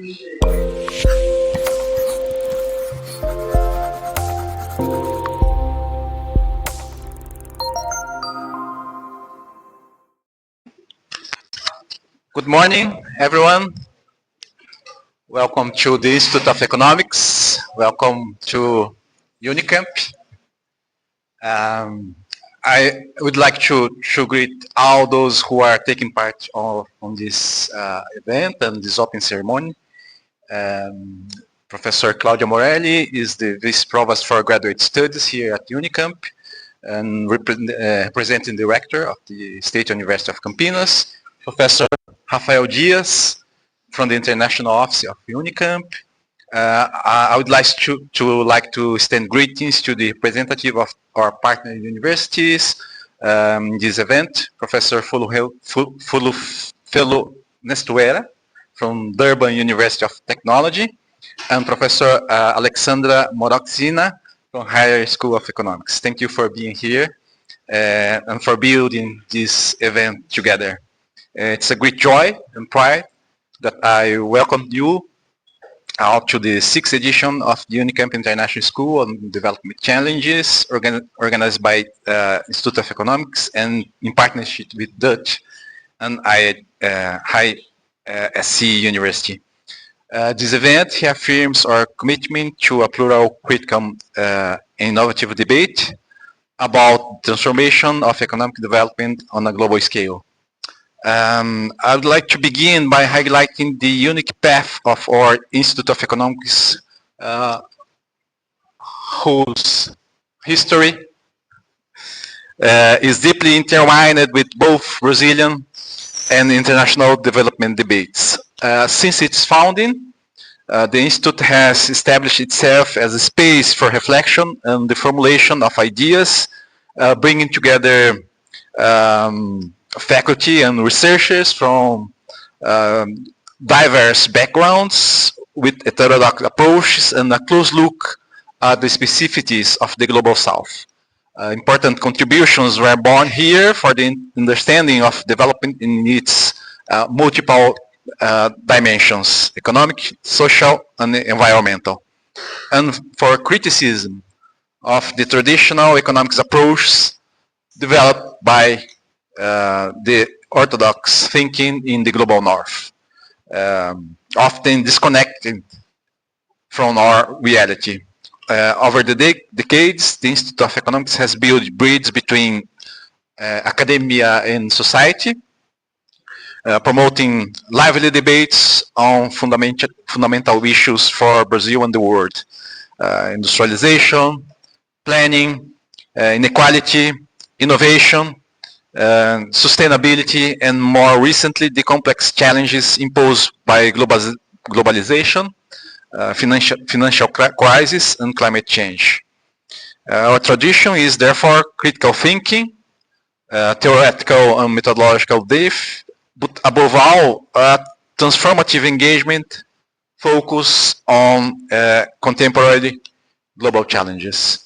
Good morning, everyone. Welcome to the Institute of Economics. Welcome to Unicamp. I would like to greet all those who are taking part on this event and this open ceremony. Professor Claudia Morelli is the Vice Provost for Graduate Studies here at Unicamp and representing Director of the State University of Campinas. Professor Rafael Dias from the International Office of Unicamp. I would like to extend greetings to the representative of our partner universities in this event, Professor Fulufelo Nestuera from Durban University of Technology, and Professor Alexandra Moroxina from Higher School of Economics. Thank you for being here and for building this event together. It's a great joy and pride that I welcome you all to the 6th edition of the Unicamp International School on Development Challenges, organized by Institute of Economics and in partnership with Dutch and ISC University. This event reaffirms our commitment to a plural, critical, and innovative debate about transformation of economic development on a global scale. I would like to begin by highlighting the unique path of our Institute of Economics, whose history is deeply intertwined with both Brazilian and international development debates. Since its founding, the Institute has established itself as a space for reflection and the formulation of ideas, bringing together faculty and researchers from diverse backgrounds with heterodox approaches and a close look at the specificities of the Global South. Important contributions were born here for the understanding of development in its multiple dimensions: economic, social, and environmental. And for criticism of the traditional economics approach developed by the orthodox thinking in the global north, often disconnected from our reality. Over the decades, the Institute of Economics has built bridges between academia and society, promoting lively debates on fundamental issues for Brazil and the world: industrialization, planning, inequality, innovation, sustainability, and more recently the complex challenges imposed by globalization, financial crisis, and climate change. Our tradition is therefore critical thinking, theoretical and methodological depth, but above all, transformative engagement focused on contemporary global challenges.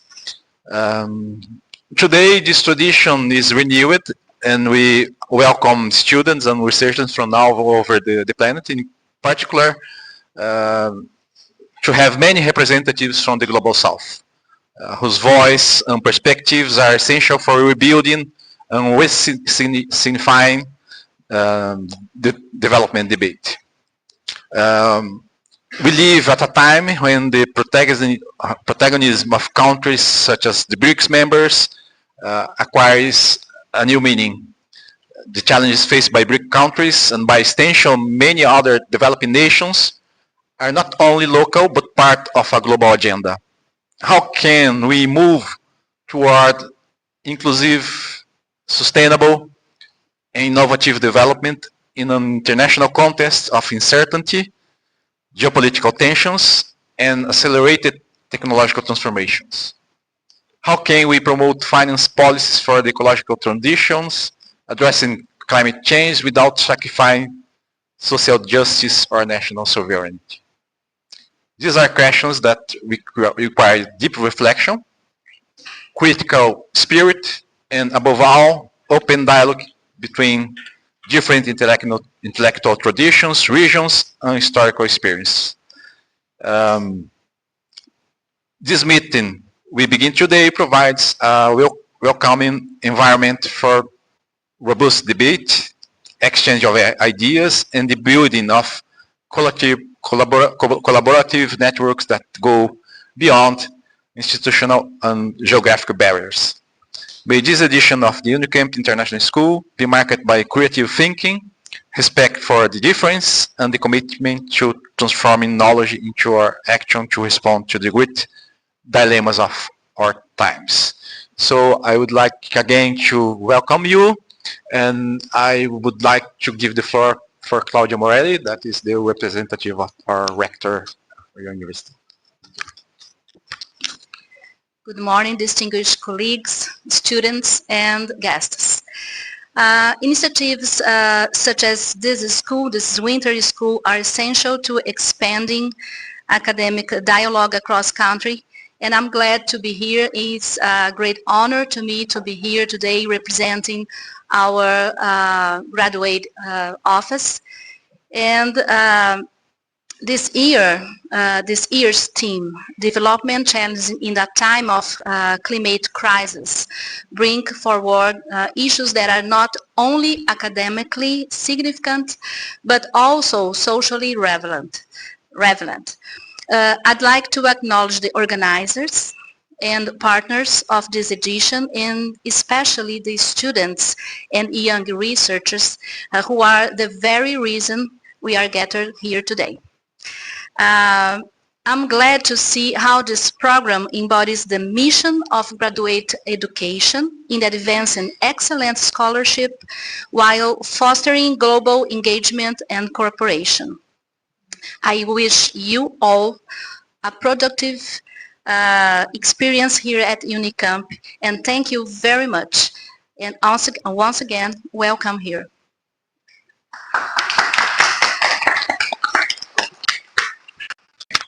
Today, this tradition is renewed, and we welcome students and researchers from all over the planet, in particular, to have many representatives from the Global South, whose voice and perspectives are essential for rebuilding and re-signifying the development debate. We live at a time when the protagonism of countries such as the BRICS members acquires a new meaning. The challenges faced by BRIC countries and by extension many other developing nations are not only local but part of a global agenda. How can we move toward inclusive, sustainable, and innovative development in an international context of uncertainty, geopolitical tensions, and accelerated technological transformations? How can we promote finance policies for the ecological transitions, addressing climate change without sacrificing social justice or national sovereignty? These are questions that require deep reflection, critical spirit, and above all, open dialogue between different intellectual traditions, regions, and historical experience. This meeting we begin today provides a welcoming environment for robust debate, exchange of ideas, and the building of collaborative networks that go beyond institutional and geographic barriers. May this edition of the Unicamp International School be marked by creative thinking, respect for the difference, and the commitment to transforming knowledge into our action to respond to the great dilemmas of our times. So I would like again to welcome you, and I would like to give the floor for Claudia Morelli, that is the representative of our rector for your university. Good morning, distinguished colleagues, students, and guests. Initiatives such as this winter school, are essential to expanding academic dialogue across country, and I'm glad to be here. It's a great honor to me to be here today representing our graduate office. And this year's theme, Development Challenges in the Time of Climate Crisis, bring forward issues that are not only academically significant, but also socially relevant. I'd like to acknowledge the organizers and partners of this edition, and especially the students and young researchers who are the very reason we are gathered here today. I'm glad to see how this program embodies the mission of graduate education in advancing excellent scholarship while fostering global engagement and cooperation. I wish you all a productive experience here at Unicamp, and thank you very much. And once again, welcome here.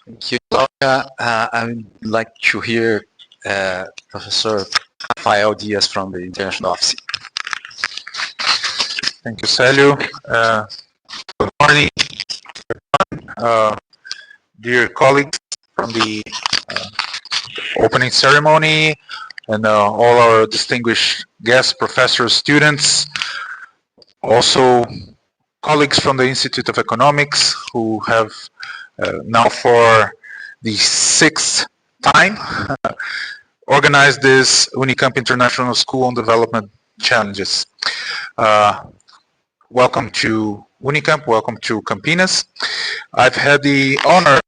Thank you, Claudia. I would like to hear Professor Rafael Diaz from the International Office. Thank you, Célio. Good morning, dear colleagues from the opening ceremony, and all our distinguished guests, professors, students, also colleagues from the Institute of Economics who have now for the 6th time organized this Unicamp International School on Development Challenges. Welcome to Unicamp, welcome to Campinas. I've had the honor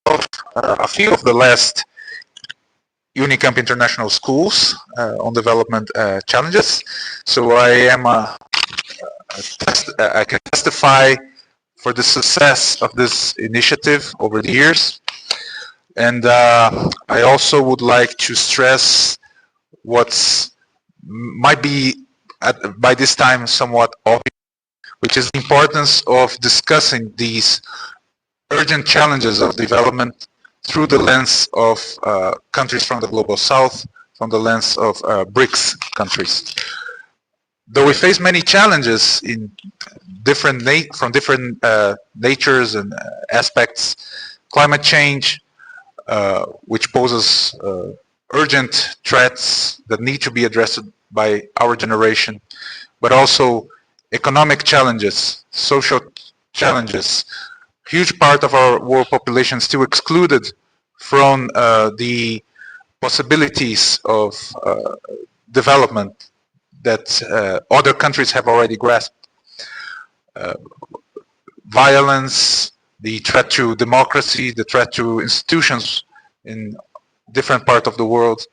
of a few of the last Unicamp International Schools on Development Challenges, so I can testify for the success of this initiative over the years. And I also would like to stress what's might be by this time somewhat obvious, which is the importance of discussing these urgent challenges of development through the lens of countries from the Global South, from the lens of BRICS countries. Though we face many challenges in from different natures and aspects, climate change, which poses urgent threats that need to be addressed by our generation, but also economic challenges, social challenges. Huge part of our world population still excluded from the possibilities of development that other countries have already grasped. Violence, the threat to democracy, the threat to institutions in different parts of the world.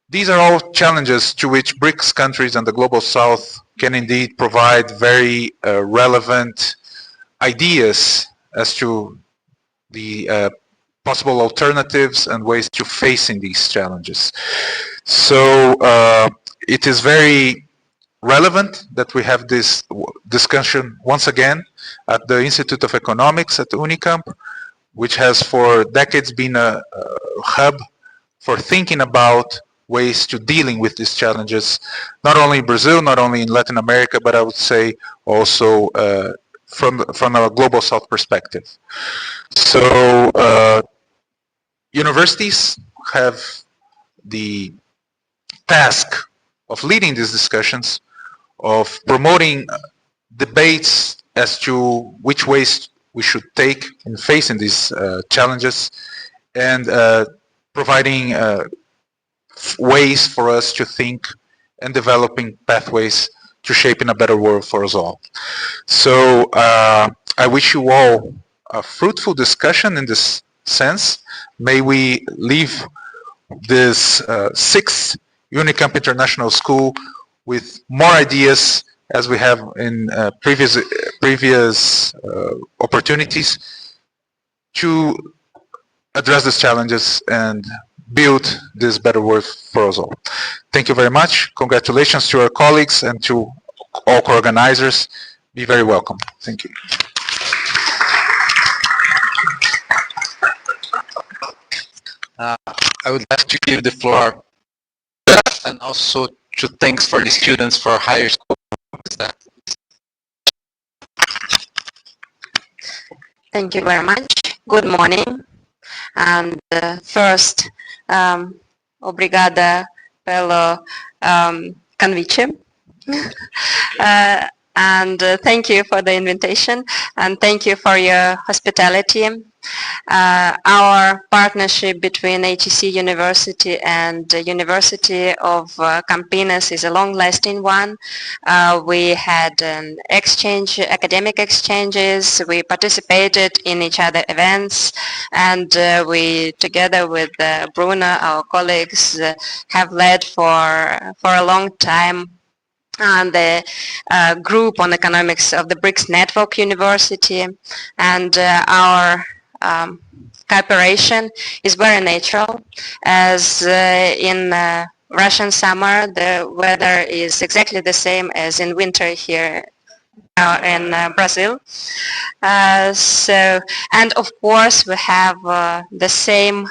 These are all challenges to which BRICS countries and the Global South can indeed provide very relevant ideas as to the possible alternatives and ways to facing these challenges. So it is very relevant that we have this discussion once again at the Institute of Economics at Unicamp, which has for decades been a hub for thinking about ways to dealing with these challenges, not only in Brazil, not only in Latin America, but I would say also from a global south perspective. So universities have the task of leading these discussions, of promoting debates as to which ways we should take in facing these challenges, and providing ways for us to think and developing pathways to shaping a better world for us all. So I wish you all a fruitful discussion in this sense. May we leave this sixth Unicamp International School with more ideas as we have in previous opportunities to address these challenges and build this better world for us all. Thank you very much. Congratulations to our colleagues and to all co-organizers. Be very welcome. Thank you. I would like to give the floor and also to thanks for the students for higher school. Thank you very much. Good morning. And first, obrigada pelo convite. And thank you for the invitation, and thank you for your hospitality. Our partnership between HEC University and the University of Campinas is a long-lasting one. We had an exchange, academic exchanges, we participated in each other events, and we, together with Bruno, our colleagues, have led for a long time the group on economics of the BRICS Network University, and our cooperation is very natural, as in Russian summer the weather is exactly the same as in winter here in Brazil. And of course we have the same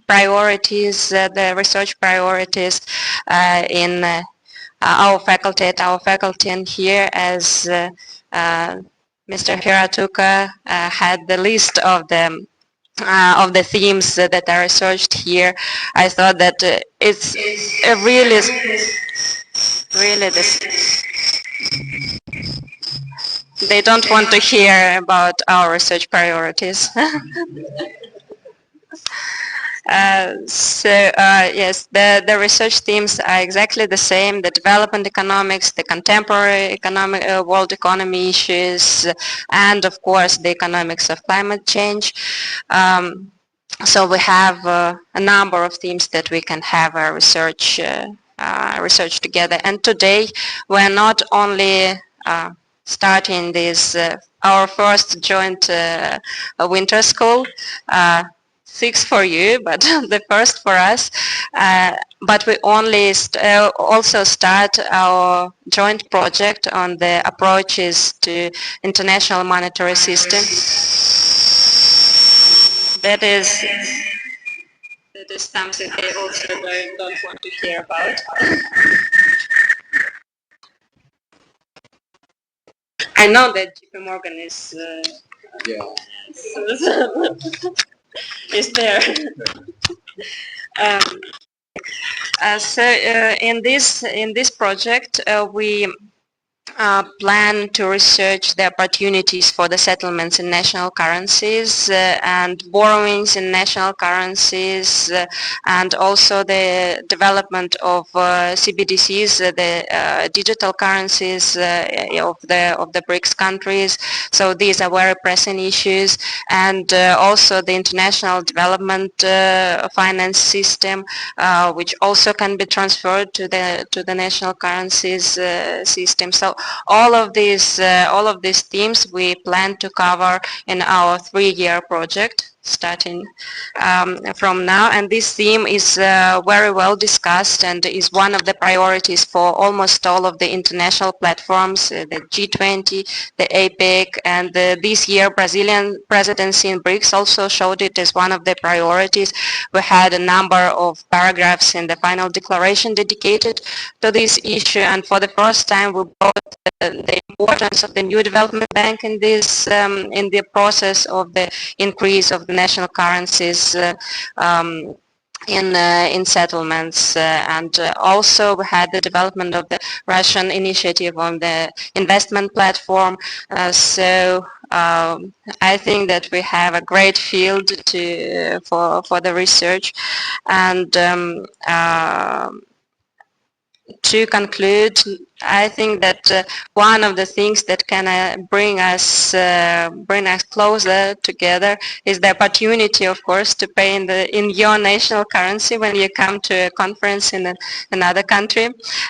priorities, the research priorities in our faculty, and here, as Mr. Hiratuka had the list of the themes that are researched here. I thought that it's really this. They don't want to hear about our research priorities. Yes, the research themes are exactly the same: the development economics, the contemporary economic world economy issues, and of course the economics of climate change. So we have a number of themes that we can have our research together. And today we're not only starting this our first joint winter school. 6 for you, but the first for us. But we only also start our joint project on the approaches to international monetary system. That is something they also don't want to hear about. I know that JP Morgan is is there. In this project, we plan to research the opportunities for the settlements in national currencies and borrowings in national currencies, and also the development of CBDCs, the digital currencies of the BRICS countries. So these are very pressing issues, and also the international development finance system, which also can be transferred to the national currencies system. So all of these themes we plan to cover in our 3-year project. starting from now, and this theme is very well discussed and is one of the priorities for almost all of the international platforms, the G20, the APEC, and this year Brazilian presidency in BRICS also showed it as one of the priorities. We had a number of paragraphs in the final declaration dedicated to this issue, and for the first time we brought the importance of the new development bank in this in the process of the increase of the national currencies in settlements, and also we had the development of the Russian initiative on the investment platform. So I think that we have a great field for the research, and to conclude, I think that one of the things that can bring us closer together is the opportunity, of course, to pay in your national currency when you come to a conference in another country.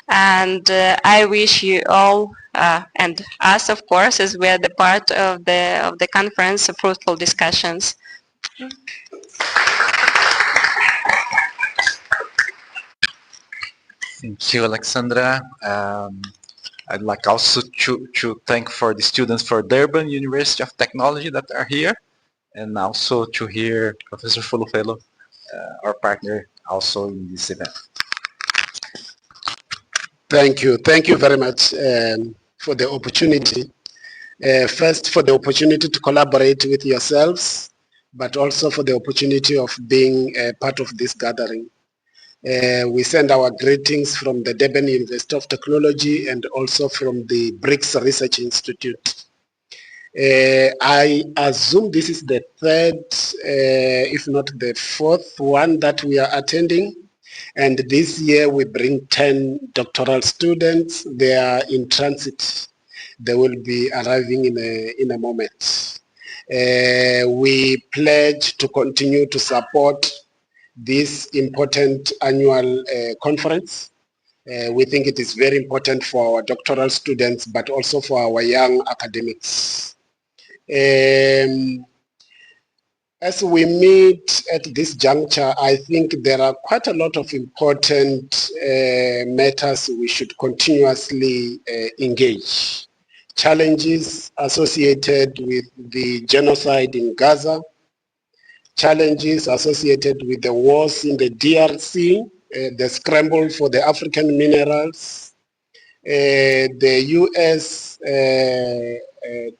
And I wish you all and us, of course, as we are the part of the conference, fruitful discussions. Thank you, Alexandra. I'd like also to thank for the students for Durban University of Technology that are here, and also to hear Professor Folufelo, our partner, also in this event. Thank you. Thank you very much for the opportunity. First, for the opportunity to collaborate with yourselves, but also for the opportunity of being part of this gathering. We send our greetings from the Durban University of Technology and also from the BRICS Research Institute. I assume this is the third, if not the fourth one that we are attending. And this year we bring 10 doctoral students. They are in transit. They will be arriving in a moment. We pledge to continue to support this important annual conference. We think it is very important for our doctoral students, but also for our young academics. As we meet at this juncture, I think there are quite a lot of important matters we should continuously engage. Challenges associated with the genocide in Gaza, challenges associated with the wars in the DRC, the scramble for the African minerals, the US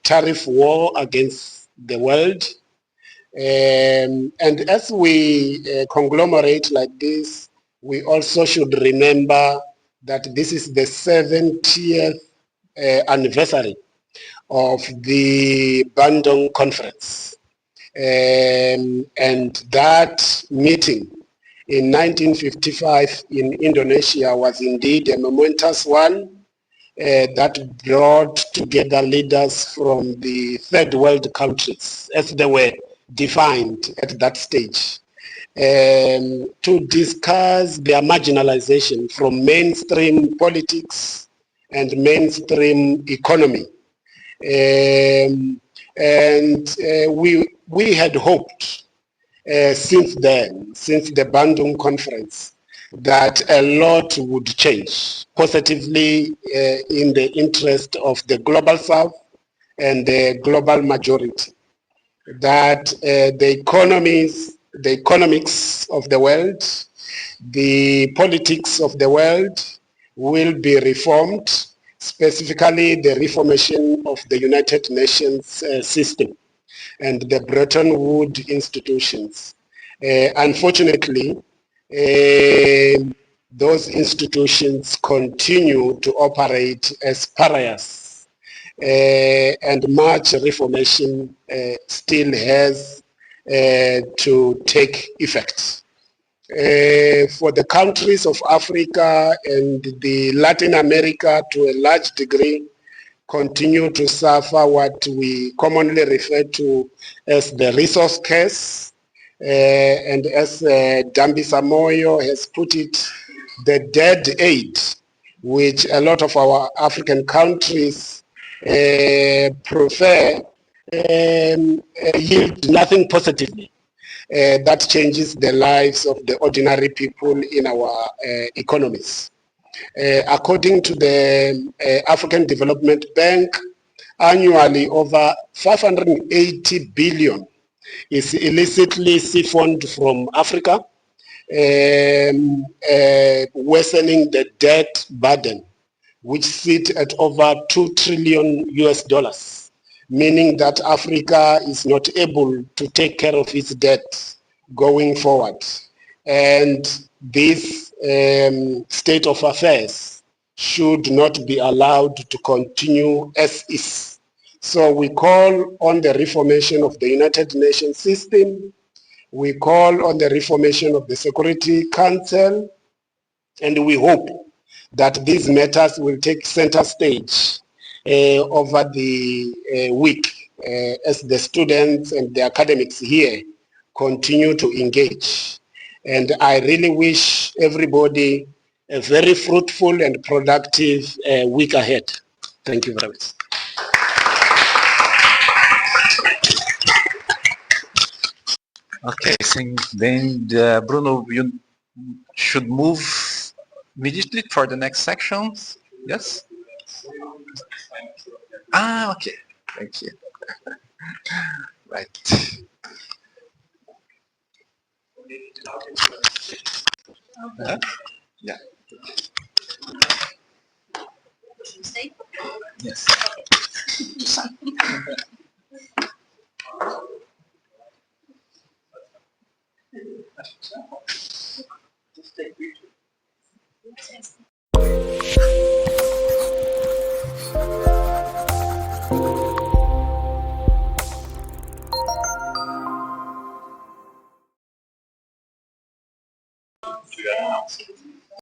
tariff war against the world. And as we conglomerate like this, we also should remember that this is the 70th anniversary of the Bandung Conference. And that meeting in 1955 in Indonesia was indeed a momentous one that brought together leaders from the third world countries, as they were defined at that stage, to discuss their marginalization from mainstream politics and mainstream economy. We had hoped since then, since the Bandung Conference, that a lot would change positively in the interest of the global South and the global majority. That the economics of the world, the politics of the world will be reformed, specifically the reformation of the United Nations system and the Bretton Woods institutions. Unfortunately, those institutions continue to operate as pariahs, and much reformation still has to take effect. For the countries of Africa and the Latin America, to a large degree, continue to suffer what we commonly refer to as the resource curse, and as Dambisa Moyo has put it, the dead aid, which a lot of our African countries prefer, yield nothing positively. that changes the lives of the ordinary people in our economies. According to the African Development Bank, annually over 580 billion is illicitly siphoned from Africa, worsening the debt burden, which sit at over 2 trillion US dollars, meaning that Africa is not able to take care of its debt going forward. And this state of affairs should not be allowed to continue as is. So we call on the reformation of the United Nations system. We call on the reformation of the Security Council, and we hope that these matters will take center stage over the week as the students and the academics here continue to engage. And I really wish everybody a very fruitful and productive week ahead. Thank you very much. Okay, then Bruno, you should move immediately for the next section. Yes? Ah, okay. Thank you. Right. Yeah. Yes.